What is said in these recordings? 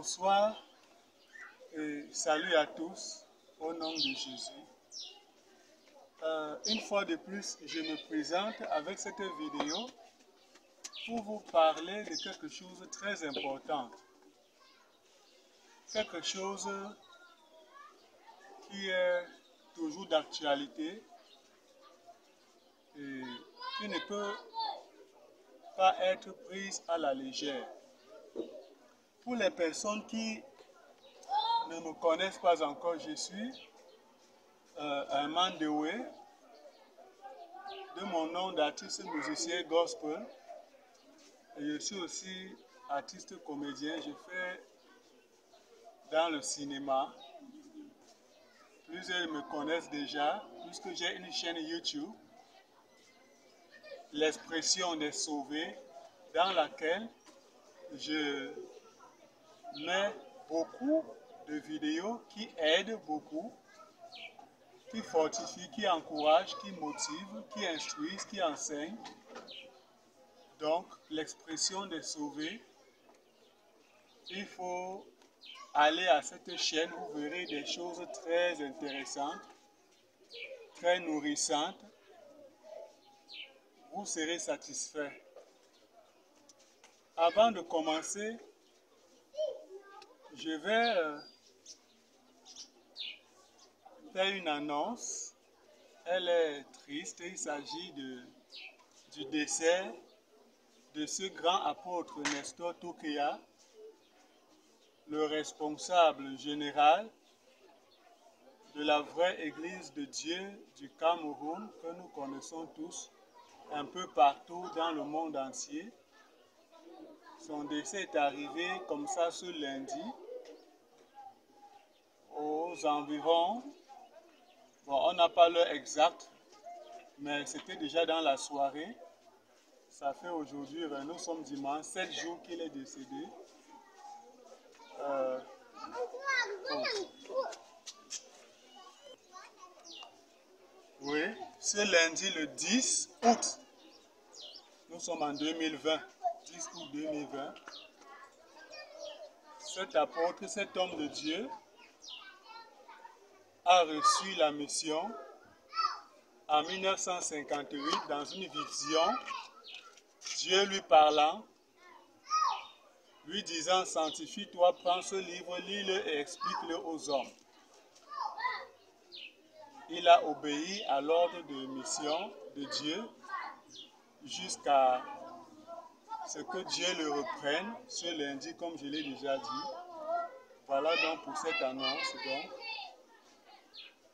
Bonsoir et salut à tous au nom de Jésus. Une fois de plus, je me présente avec cette vidéo pour vous parler de quelque chose de très important. Quelque chose qui est toujours d'actualité et qui ne peut pas être prise à la légère. Pour les personnes qui ne me connaissent pas encore, je suis un Mandewé, de mon nom d'artiste musicien gospel. Et je suis aussi artiste comédien. Je fais dans le cinéma. Plusieurs me connaissent déjà puisque j'ai une chaîne YouTube, L'expression des sauvés, dans laquelle je mets beaucoup de vidéos qui aident beaucoup, qui fortifient, qui encouragent, qui motivent, qui instruisent, qui enseignent. Donc, l'expression des sauvés, il faut aller à cette chaîne, vous verrez des choses très intéressantes, très nourrissantes. Vous serez satisfait. Avant de commencer, je vais faire une annonce. Elle est triste. Il s'agit du décès de ce grand apôtre Nestor Toukéa, le responsable général de la vraie Église de Dieu du Cameroun, que nous connaissons tous un peu partout dans le monde entier. Son décès est arrivé comme ça ce lundi, aux environs, bon, on n'a pas l'heure exacte, mais c'était déjà dans la soirée. Ça fait aujourd'hui, nous sommes dimanche, 7 jours qu'il est décédé. Oui, ce lundi le 10 août, nous sommes en 2020, 10 août 2020, cet apôtre, cet homme de Dieu a reçu la mission en 1958 dans une vision, Dieu lui parlant, lui disant: sanctifie-toi, prends ce livre, lis-le et explique-le aux hommes. Il a obéi à l'ordre de mission de Dieu jusqu'à ce que Dieu le reprenne ce lundi, comme je l'ai déjà dit. Voilà donc pour cette annonce.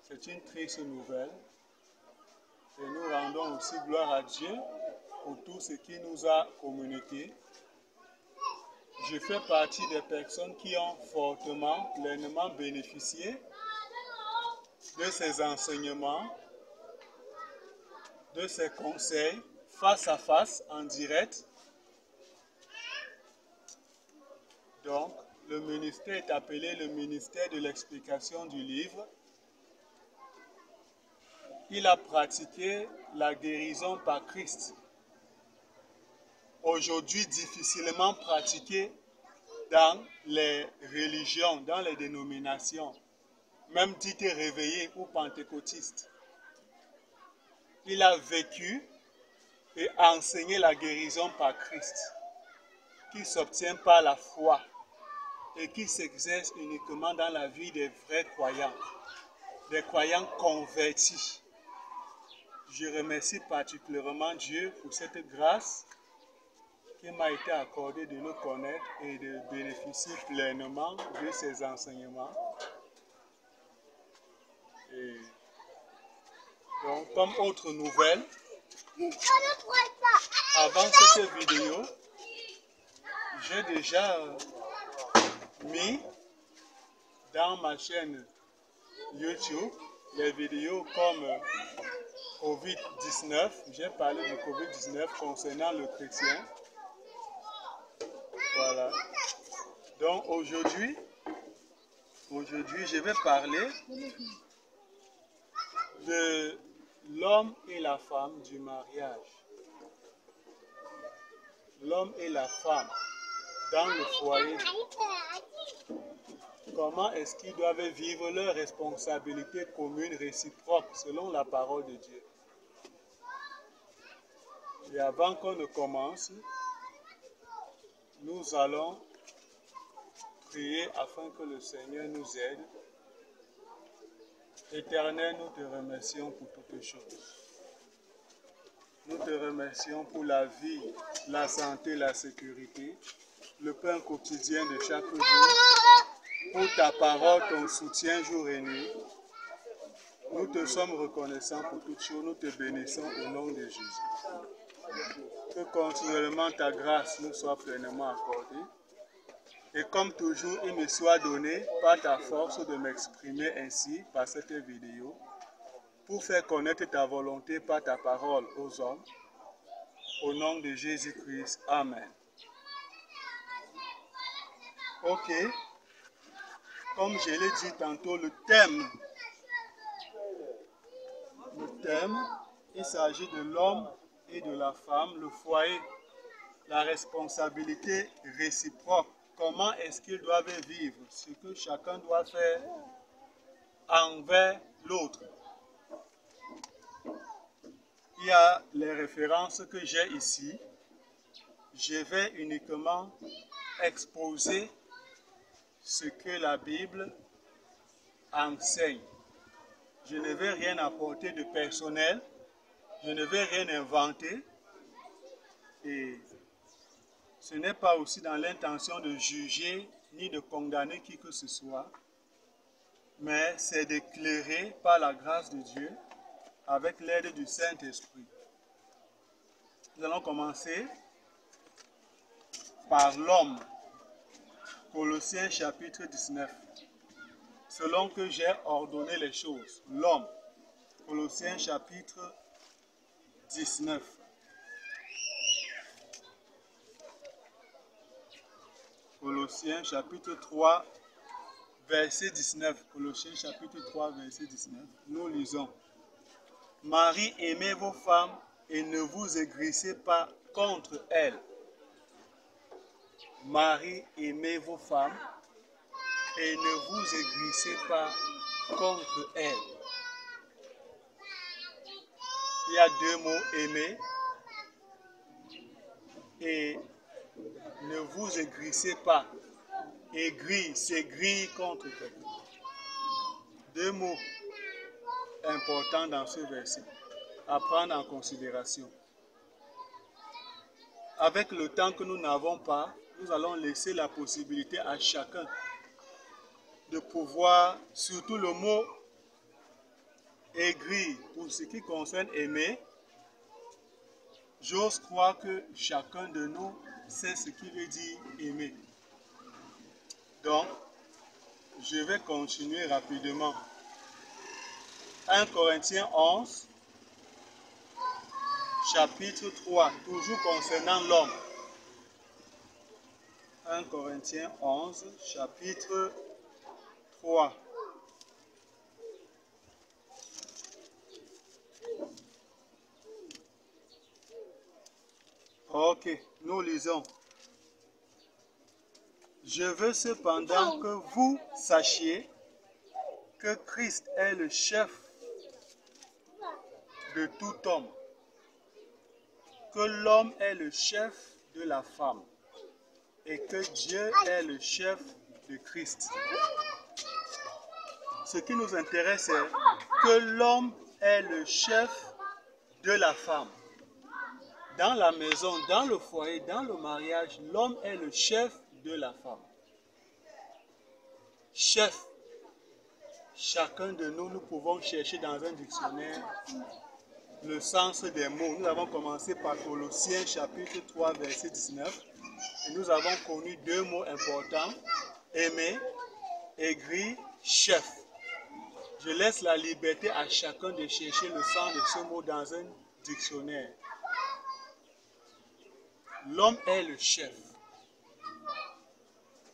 C'est une triste nouvelle. Et nous rendons aussi gloire à Dieu pour tout ce qu'il nous a communiqué. Je fais partie des personnes qui ont fortement, pleinement bénéficié de ces enseignements, de ces conseils, face à face, en direct. Donc, le ministère est appelé le ministère de l'explication du livre. Il a pratiqué la guérison par Christ. Aujourd'hui, difficilement pratiqué dans les religions, dans les dénominations, même dites réveillées ou pentecôtistes. Il a vécu et enseigné la guérison par Christ, qui s'obtient par la foi et qui s'exerce uniquement dans la vie des vrais croyants, des croyants convertis. Je remercie particulièrement Dieu pour cette grâce qui m'a été accordée de le connaître et de bénéficier pleinement de ses enseignements. Et donc, comme autre nouvelle, avant cette vidéo, j'ai déjà mis dans ma chaîne YouTube les vidéos comme Covid-19. J'ai parlé du Covid-19 concernant le chrétien. Voilà. Donc aujourd'hui, je vais parler de l'homme et la femme du mariage. L'homme et la femme dans le foyer, comment est-ce qu'ils doivent vivre leurs responsabilités communes réciproques selon la parole de Dieu. Et avant qu'on ne commence, nous allons prier afin que le Seigneur nous aide. Éternel, nous te remercions pour toutes choses. Nous te remercions pour la vie, la santé, la sécurité, le pain quotidien de chaque jour, pour ta parole, ton soutien jour et nuit. Nous te sommes reconnaissants pour toutes choses, nous te bénissons au nom de Jésus. Que continuellement ta grâce nous soit pleinement accordée. Et comme toujours, il me soit donné par ta force de m'exprimer ainsi par cette vidéo, pour faire connaître ta volonté par ta parole aux hommes. Au nom de Jésus-Christ. Amen. Ok. Comme je l'ai dit tantôt, le thème, il s'agit de l'homme et de la femme, le foyer, la responsabilité réciproque. Comment est-ce qu'ils doivent vivre, ce que chacun doit faire envers l'autre. Il y a les références que j'ai ici. Je vais uniquement exposer ce que la Bible enseigne. Je ne vais rien apporter de personnel, je ne vais rien inventer et ce n'est pas aussi dans l'intention de juger ni de condamner qui que ce soit, mais c'est d'éclairer par la grâce de Dieu avec l'aide du Saint-Esprit. Nous allons commencer par l'homme. Colossiens chapitre 19. Selon que j'ai ordonné les choses. L'homme. Colossiens chapitre 19. Colossiens chapitre 3, verset 19. Colossiens chapitre 3, verset 19. Nous lisons. Marie, aimez vos femmes et ne vous aigrissez pas contre elles. Marie, aimez vos femmes et ne vous aigrissez pas contre elles. Il y a deux mots, aimer et ne vous aigrissez pas. Aigri, s'aigrir contre quelqu'un. Deux mots importants dans ce verset à prendre en considération. Avec le temps que nous n'avons pas, nous allons laisser la possibilité à chacun de pouvoir, surtout le mot aigri, pour ce qui concerne aimer, j'ose croire que chacun de nous sait ce qu'il veut dire aimer. Donc, je vais continuer rapidement. 1 Corinthiens 11, chapitre 3, toujours concernant l'homme. 1 Corinthiens 11, chapitre 3. Ok, nous lisons. Je veux cependant que vous sachiez que Christ est le chef de tout homme, que l'homme est le chef de la femme et que Dieu est le chef de Christ. Ce qui nous intéresse, c'est que l'homme est le chef de la femme. Dans la maison, dans le foyer, dans le mariage, l'homme est le chef de la femme. Chef. Chacun de nous, nous pouvons chercher dans un dictionnaire le sens des mots. Nous avons commencé par Colossiens chapitre 3, verset 19. Et nous avons connu deux mots importants. Aimer, aigri, chef. Je laisse la liberté à chacun de chercher le sens de ce mot dans un dictionnaire. L'homme est le chef.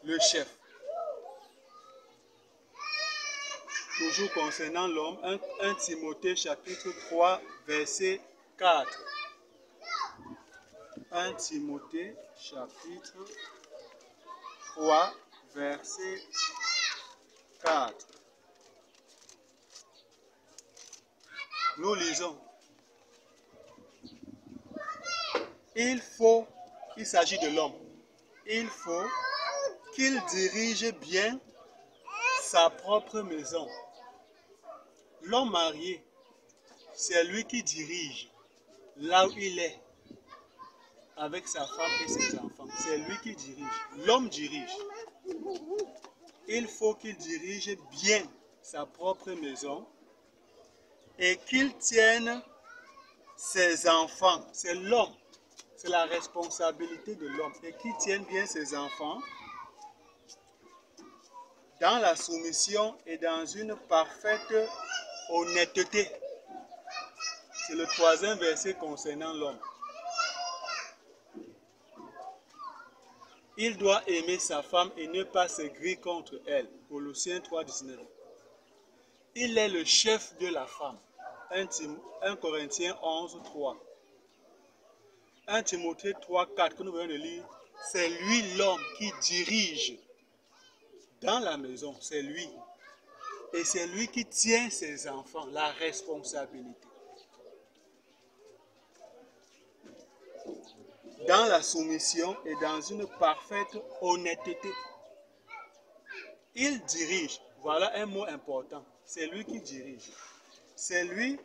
Le chef. Toujours concernant l'homme, 1 Timothée chapitre 3, verset 4. 1 Timothée chapitre 3, verset 4. Nous lisons. Il s'agit de l'homme. Il faut qu'il dirige bien sa propre maison. L'homme marié, c'est lui qui dirige là où il est avec sa femme et ses enfants. C'est lui qui dirige. L'homme dirige. Il faut qu'il dirige bien sa propre maison et qu'il tienne ses enfants. C'est l'homme. C'est la responsabilité de l'homme. Et qu'il tienne bien ses enfants dans la soumission et dans une parfaite honnêteté. C'est le 3e verset concernant l'homme. Il doit aimer sa femme et ne pas s'aigrir contre elle. Colossiens 3, 19. Il est le chef de la femme. 1 Corinthiens 11, 3. 1 Timothée 3, 4 que nous venons de lire. C'est lui l'homme qui dirige dans la maison. C'est lui. Et c'est lui qui tient ses enfants. La responsabilité. Dans la soumission et dans une parfaite honnêteté. Il dirige. Voilà un mot important. C'est lui qui dirige. C'est lui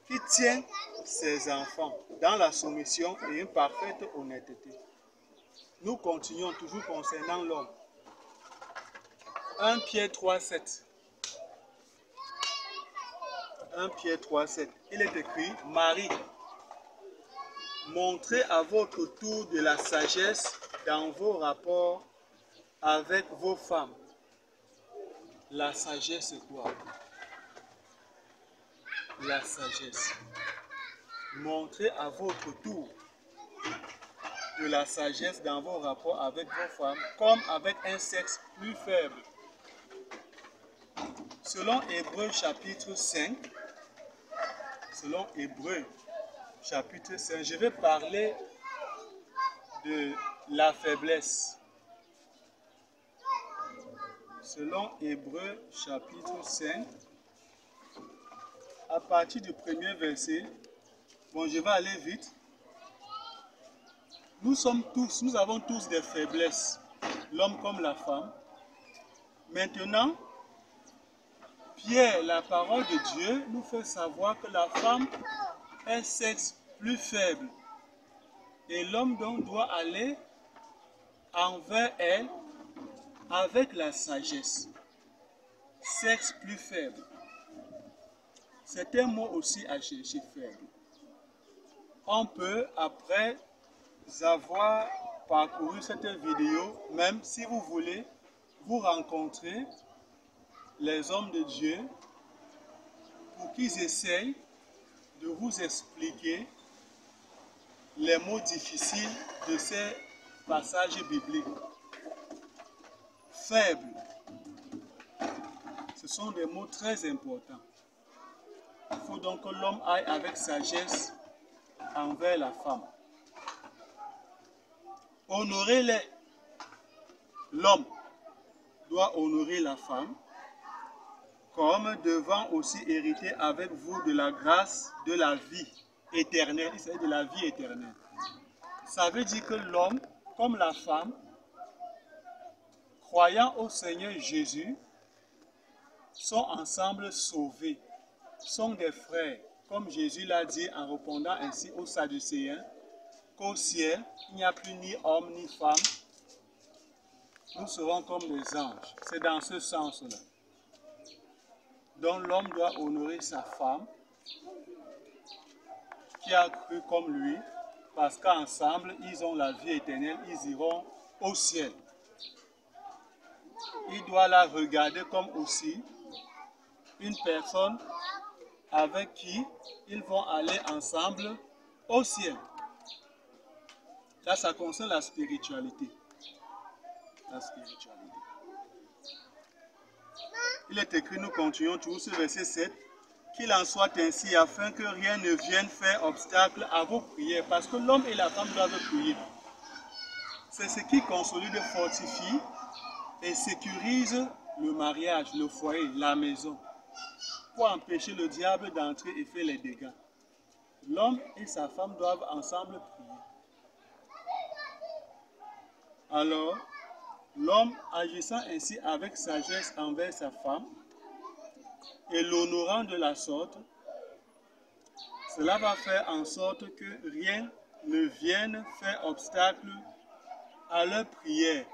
qui tient ses enfants dans la soumission et une parfaite honnêteté. Nous continuons toujours concernant l'homme. 1 Pierre 3, 7. 1 Pierre 3, 7. Il est écrit, Marie, montrez à votre tour de la sagesse dans vos rapports avec vos femmes. La sagesse, c'est quoi? La sagesse. Montrez à votre tour de la sagesse dans vos rapports avec vos femmes, comme avec un sexe plus faible. Selon Hébreux chapitre 5, selon Hébreux chapitre 5, je vais parler de la faiblesse. Selon Hébreux chapitre 5, à partir du premier verset, bon, je vais aller vite. Nous avons tous des faiblesses, l'homme comme la femme. Maintenant, Pierre, la parole de Dieu, nous fait savoir que la femme est un sexe plus faible. Et l'homme donc doit aller envers elle avec la sagesse. Sexe plus faible. C'est un mot aussi à chercher, faible. On peut, après avoir parcouru cette vidéo, même si vous voulez, vous rencontrer les hommes de Dieu pour qu'ils essayent de vous expliquer les mots difficiles de ces passages bibliques. Faible, ce sont des mots très importants. Il faut donc que l'homme aille avec sagesse envers la femme. Honorez-les. L'homme doit honorer la femme, comme devant aussi hériter avec vous de la grâce de la vie éternelle. Il s'agit de la vie éternelle. Ça veut dire que l'homme, comme la femme, croyant au Seigneur Jésus, sont ensemble sauvés, sont des frères, comme Jésus l'a dit en répondant ainsi aux Sadducéens, qu'au ciel, il n'y a plus ni homme ni femme, nous serons comme des anges. C'est dans ce sens-là. Donc l'homme doit honorer sa femme, qui a cru comme lui, parce qu'ensemble, ils ont la vie éternelle, ils iront au ciel. Il doit la regarder comme aussi une personne avec qui ils vont aller ensemble au ciel. Là, ça concerne la spiritualité. La spiritualité. Il est écrit, nous continuons toujours sur verset 7, qu'il en soit ainsi afin que rien ne vienne faire obstacle à vos prières. Parce que l'homme et la femme doivent prier. c'est ce qui consolide, fortifie et sécurise le mariage, le foyer, la maison, pour empêcher le diable d'entrer et faire les dégâts. L'homme et sa femme doivent ensemble prier. Alors, l'homme agissant ainsi avec sagesse envers sa femme et l'honorant de la sorte, cela va faire en sorte que rien ne vienne faire obstacle à leur prière.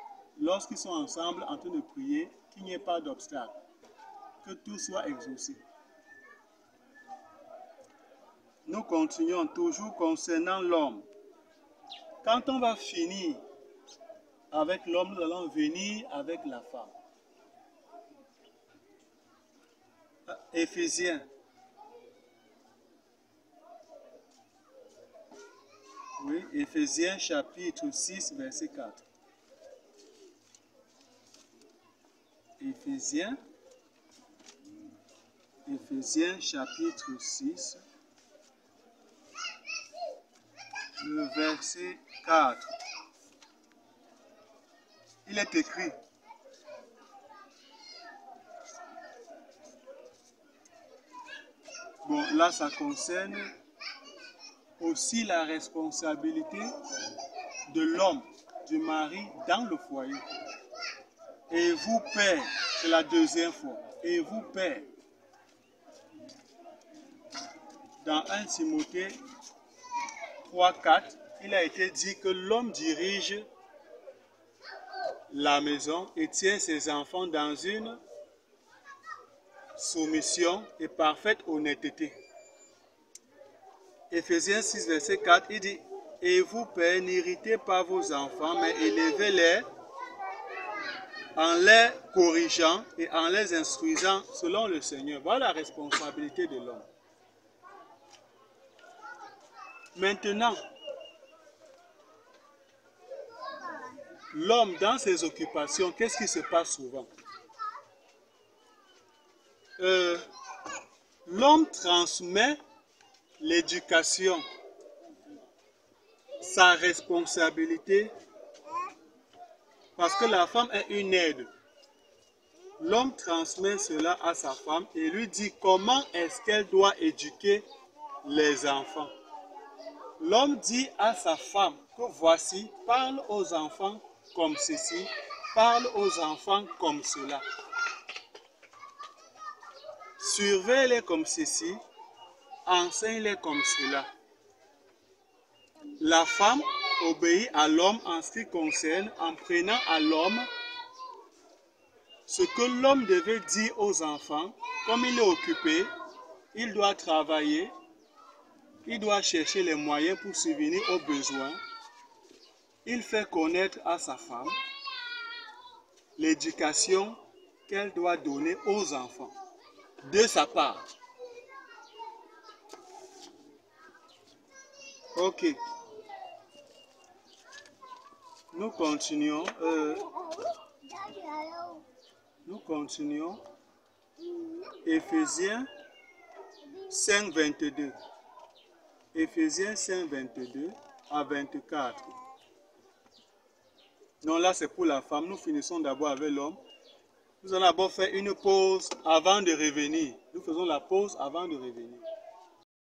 Lorsqu'ils sont ensemble en train de prier, qu'il n'y ait pas d'obstacle, que tout soit exaucé. Nous continuons toujours concernant l'homme. Quand on va finir avec l'homme, nous allons venir avec la femme. Éphésiens. Oui, Éphésiens chapitre 6, verset 4. Éphésiens chapitre 6, le verset 4. Il est écrit: bon, là ça concerne aussi la responsabilité de l'homme, du mari dans le foyer. Et vous, pères, c'est la deuxième fois, et vous, pères, dans 1 Timothée 3, 4, il a été dit que l'homme dirige la maison et tient ses enfants dans une soumission et parfaite honnêteté. Éphésiens 6, verset 4, il dit: et vous, pères, n'irritez pas vos enfants, mais élevez-les en les corrigeant et en les instruisant selon le Seigneur. Voilà la responsabilité de l'homme. Maintenant, l'homme dans ses occupations, qu'est-ce qui se passe souvent? L'homme transmet l'éducation, sa responsabilité, parce que la femme est une aide. L'homme transmet cela à sa femme et lui dit comment est-ce qu'elle doit éduquer les enfants. L'homme dit à sa femme que voici, parle aux enfants comme ceci, parle aux enfants comme cela. Surveille-les comme ceci, enseigne-les comme cela. La femme obéit à l'homme en ce qui concerne, en prenant à l'homme ce que l'homme devait dire aux enfants. Comme il est occupé, il doit travailler, il doit chercher les moyens pour subvenir aux besoins. Il fait connaître à sa femme l'éducation qu'elle doit donner aux enfants de sa part. Ok. Nous continuons. Éphésiens 5, 22. Éphésiens 5, 22 à 24. Non, là c'est pour la femme. Nous finissons d'abord avec l'homme. Nous allons d'abord faire une pause avant de revenir. Nous faisons la pause avant de revenir.